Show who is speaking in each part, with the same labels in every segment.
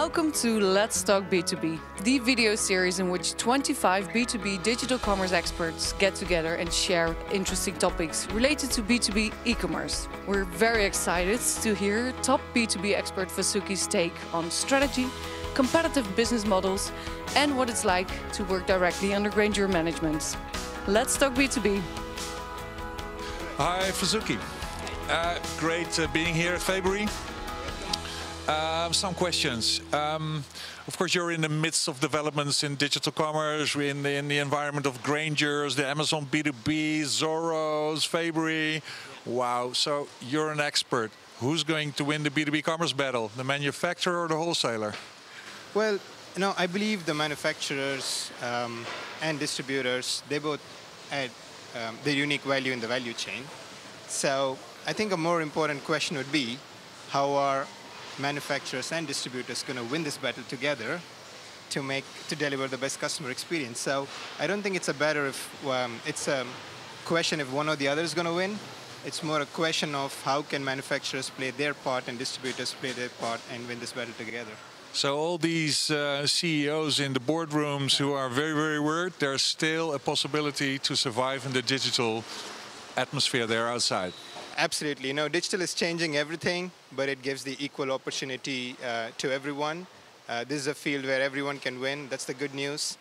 Speaker 1: Welcome to Let's Talk B2B, the video series in which 25 B2B digital commerce experts get together and share interesting topics related to B2B e-commerce. We're very excited to hear top B2B expert Vasuki's take on strategy, competitive business models, and what it's like to work directly under Grainger management. Let's talk B2B.
Speaker 2: Hi, Vasuki. Great being here at Fabry. Some questions. Of course, you're in the midst of developments in digital commerce, in the environment of Graingers, the Amazon B2B, Zorros, Fabry. Wow, so you're an expert. Who's going to win the B2B commerce battle, the manufacturer or the wholesaler?
Speaker 3: Well, I believe the manufacturers and distributors, they both add their unique value in the value chain. So I think a more important question would be, how are manufacturers and distributors going to win this battle together to deliver the best customer experience? So I don't think it's a matter if it's a question if one or the other is going to win. It's more a question of how can manufacturers play their part and distributors play their part and win this battle together.
Speaker 2: So all these CEOs in the boardrooms who are very, very worried, there's still a possibility to survive in the digital atmosphere there outside.
Speaker 3: Absolutely. Digital is changing everything, but it gives the equal opportunity to everyone. This is a field where everyone can win. That's the good news.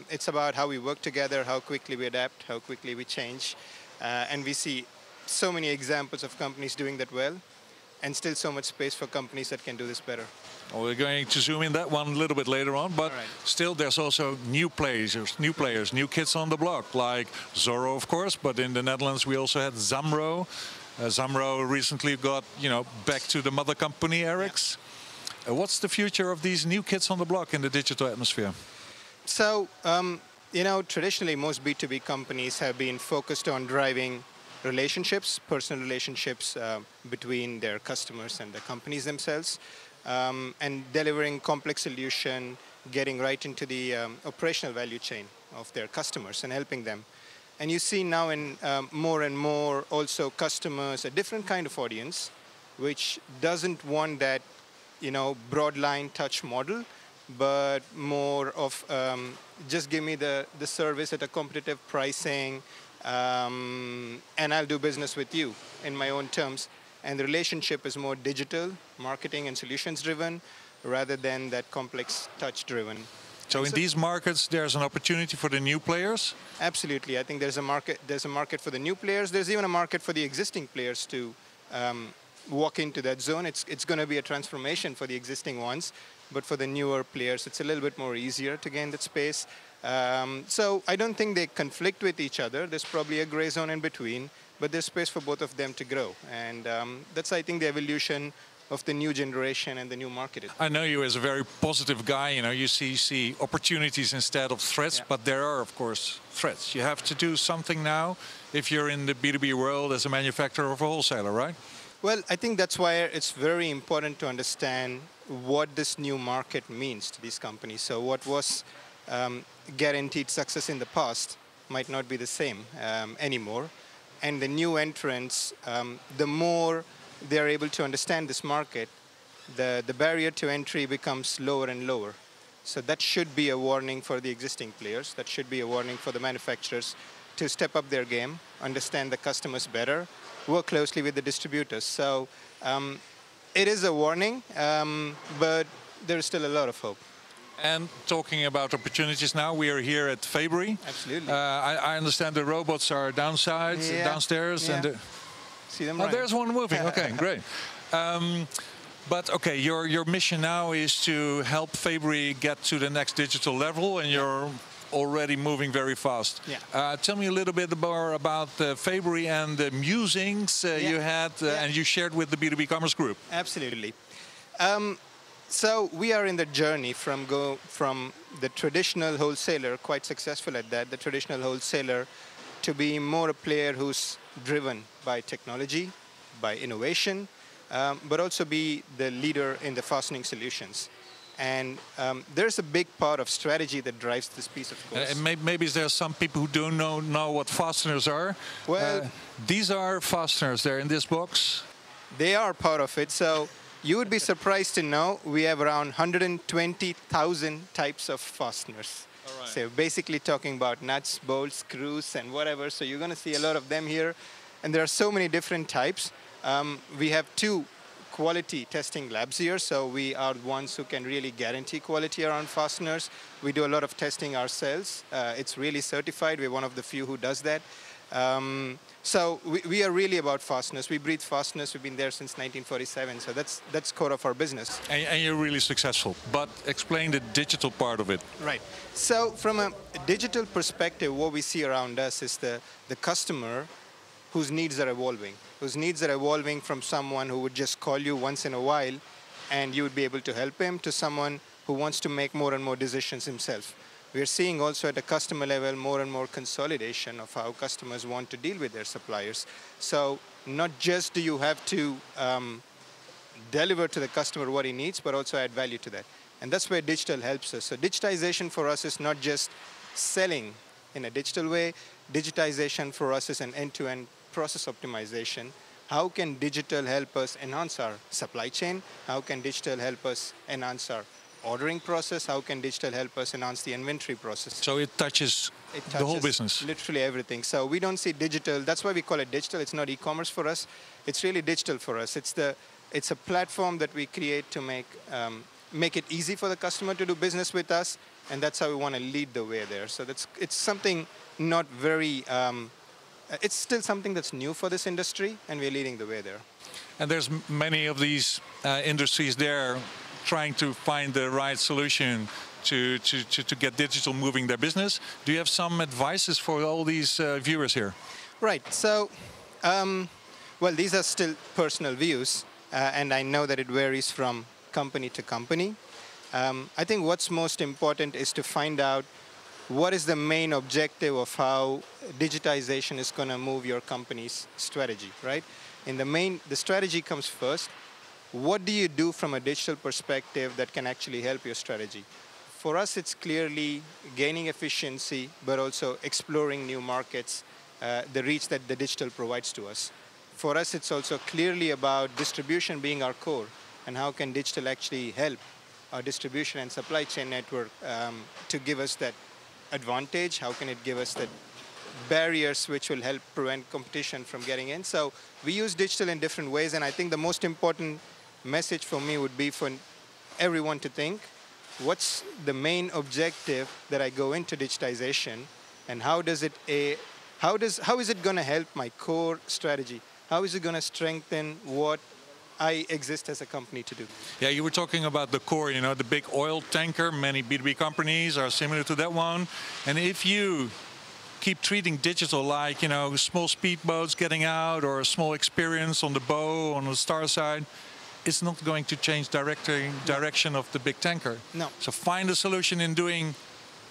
Speaker 3: It's about how we work together, how quickly we adapt, how quickly we change. And we see so many examples of companies doing that well, and still so much space for companies that can do this better.
Speaker 2: Well, we're going to zoom in that one a little bit later on, but still there's also new players, new kids on the block, like Zorro, of course, but in the Netherlands we also had Zamro. Zamro recently got, back to the mother company, Erics. What's the future of these new kids on the block in the digital atmosphere?
Speaker 3: So, traditionally most B2B companies have been focused on driving relationships, personal relationships between their customers and the companies themselves, and delivering complex solution, getting right into the operational value chain of their customers and helping them. And you see now in more and more also customers, a different kind of audience, which doesn't want that, broad line touch model, but more of just give me the service at a competitive pricing, and I'll do business with you in my own terms. And the relationship is more digital, marketing and solutions driven, rather than that complex touch driven.
Speaker 2: So in these markets, there's an opportunity for the new players?
Speaker 3: Absolutely. I think there's a market for the new players. There's even a market for the existing players to walk into that zone. It's going to be a transformation for the existing ones, but for the newer players, it's a little bit more easier to gain that space. So I don't think they conflict with each other. There's probably a gray zone in between, but there's space for both of them to grow. And that's, I think, the evolution of the new generation and the new market.
Speaker 2: I know you as a very positive guy. You see opportunities instead of threats, but there are, of course, threats. You have to do something now if you're in the B2B world as a manufacturer or a wholesaler, right?
Speaker 3: Well, I think that's why it's very important to understand what this new market means to these companies. So what was guaranteed success in the past might not be the same anymore. And the new entrants, the more they're able to understand this market, the barrier to entry becomes lower and lower. So that should be a warning for the existing players. That should be a warning for the manufacturers to step up their game, understand the customers better, work closely with the distributors. So it is a warning, but there is still a lot of hope.
Speaker 2: And talking about opportunities now, we are here at Fabry.
Speaker 3: Absolutely.
Speaker 2: I understand the robots are downstairs.
Speaker 3: Yeah.
Speaker 2: And
Speaker 3: see them
Speaker 2: running. There's one moving. Okay, great. But okay, your mission now is to help Fabry get to the next digital level, and you're already moving very fast.
Speaker 3: Yeah.
Speaker 2: Tell me a little bit more about Fabry and the musings you had and you shared with the B2B Commerce Group.
Speaker 3: Absolutely. So we are in the journey from the traditional wholesaler, quite successful at that, the traditional wholesaler, to be more a player who's driven by technology, by innovation, but also be the leader in the fastening solutions. And there's a big part of strategy that drives this piece, of course.
Speaker 2: And maybe there's some people who don't know what fasteners are.
Speaker 3: Well,
Speaker 2: these are fasteners. They're in this box.
Speaker 3: They are part of it. So You would be surprised to know we have around 120,000 types of fasteners.
Speaker 2: All right.
Speaker 3: So basically talking about nuts, bolts, screws, and whatever. So you're going to see a lot of them here. And there are so many different types. We have 2 quality testing labs here. So we are the ones who can really guarantee quality around fasteners. We do a lot of testing ourselves. It's really certified. We're one of the few who does that. So we are really about fasteners. We breathe fasteners. We've been there since 1947. So that's core of our business.
Speaker 2: And you're really successful. But explain the digital part of it.
Speaker 3: Right. So from a digital perspective, what we see around us is the customer whose needs are evolving from someone who would just call you once in a while and you would be able to help him to someone who wants to make more and more decisions himself. We're seeing also at a customer level more and more consolidation of how customers want to deal with their suppliers. So not just do you have to deliver to the customer what he needs, but also add value to that. And that's where digital helps us. So digitization for us is not just selling in a digital way. Digitization for us is an end-to-end process optimization. How can digital help us enhance our supply chain? How can digital help us enhance our ordering process? How can digital help us enhance the inventory process?
Speaker 2: So it touches the whole business.
Speaker 3: Literally everything. So we don't see digital. That's why we call it digital. It's not e-commerce for us. It's really digital for us. It's a platform that we create to make it easy for the customer to do business with us, and that's how we want to lead the way there. So it's something not very. It's still something that's new for this industry, and we're leading the way there.
Speaker 2: And there's many of these industries there trying to find the right solution to get digital moving their business. Do you have some advices for all these viewers here?
Speaker 3: Right. So, well, these are still personal views, and I know that it varies from company to company. I think what's most important is to find out what is the main objective of how digitization is going to move your company's strategy, right? The strategy comes first. What do you do from a digital perspective that can actually help your strategy? For us, it's clearly gaining efficiency, but also exploring new markets, the reach that the digital provides to us. For us, it's also clearly about distribution being our core, and how can digital actually help our distribution and supply chain network to give us that advantage? How can it give us that barriers which will help prevent competition from getting in? So we use digital in different ways, and I think the most important message for me would be for everyone to think, what's the main objective that I go into digitization, and how is it going to help my core strategy? How is it going to strengthen what I exist as a company to do?
Speaker 2: Yeah, you were talking about the core, the big oil tanker. Many B2B companies are similar to that one. And if you keep treating digital like, small speedboats getting out or a small experience on the bow, on the star side, it's not going to change direction of the big tanker.
Speaker 3: No.
Speaker 2: So find a solution in doing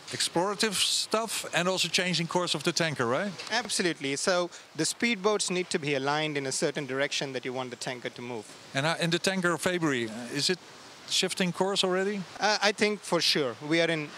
Speaker 2: explorative stuff and also changing course of the tanker, right?
Speaker 3: Absolutely. So the speedboats need to be aligned in a certain direction that you want the tanker to move.
Speaker 2: And in the tanker of Fabry, is it shifting course already?
Speaker 3: I think for sure. We are in,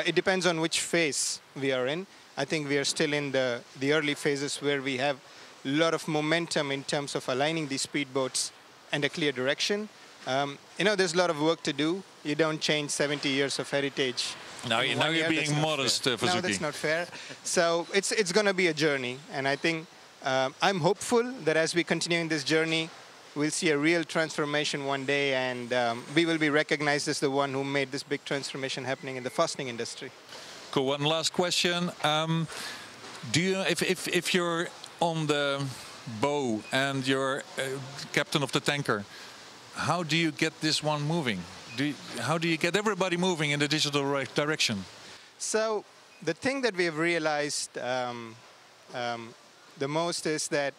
Speaker 3: it depends on which phase we are in. I think we are still in the early phases where we have a lot of momentum in terms of aligning these speedboats and a clear direction. There's a lot of work to do. You don't change 70 years of heritage.
Speaker 2: Now you're being modest, Vasuki.
Speaker 3: No, that's not fair. So it's going to be a journey. And I think I'm hopeful that as we continue in this journey, we'll see a real transformation one day, and we will be recognized as the one who made this big transformation happening in the fastening industry.
Speaker 2: Cool. One last question. If you're on the bow and you're captain of the tanker, how do you get this one moving? How do you get everybody moving in the digital direction?
Speaker 3: So the thing that we have realized the most is that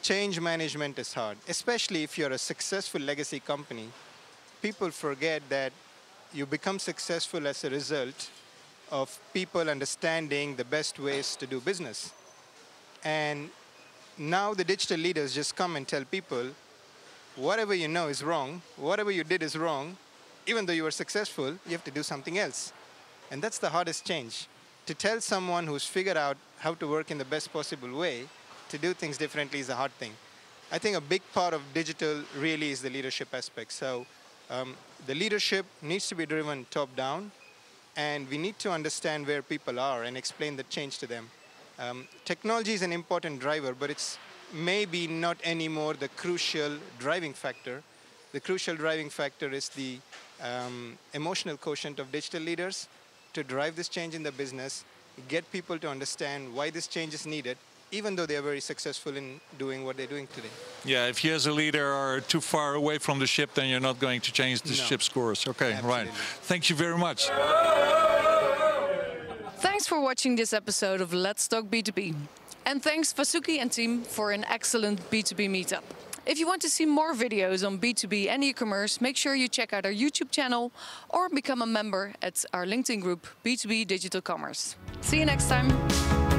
Speaker 3: change management is hard, especially if you're a successful legacy company. People forget that you become successful as a result of people understanding the best ways to do business. And now the digital leaders just come and tell people, whatever you know is wrong, whatever you did is wrong, even though you were successful, you have to do something else. And that's the hardest change. To tell someone who's figured out how to work in the best possible way, to do things differently is a hard thing. I think a big part of digital really is the leadership aspect. So the leadership needs to be driven top down, and we need to understand where people are and explain the change to them. Technology is an important driver, but it's maybe not anymore the crucial driving factor. The crucial driving factor is the emotional quotient of digital leaders to drive this change in the business, get people to understand why this change is needed, even though they are very successful in doing what they're doing today.
Speaker 2: Yeah, if you as a leader are too far away from the ship, then you're not going to change the ship's course. Okay,
Speaker 3: Absolutely.
Speaker 2: right. Thank you very much.
Speaker 1: Thanks for watching this episode of Let's Talk B2B. And thanks Vasuki and team for an excellent B2B meetup. If you want to see more videos on B2B and e-commerce, make sure you check out our YouTube channel or become a member at our LinkedIn group, B2B Digital Commerce. See you next time.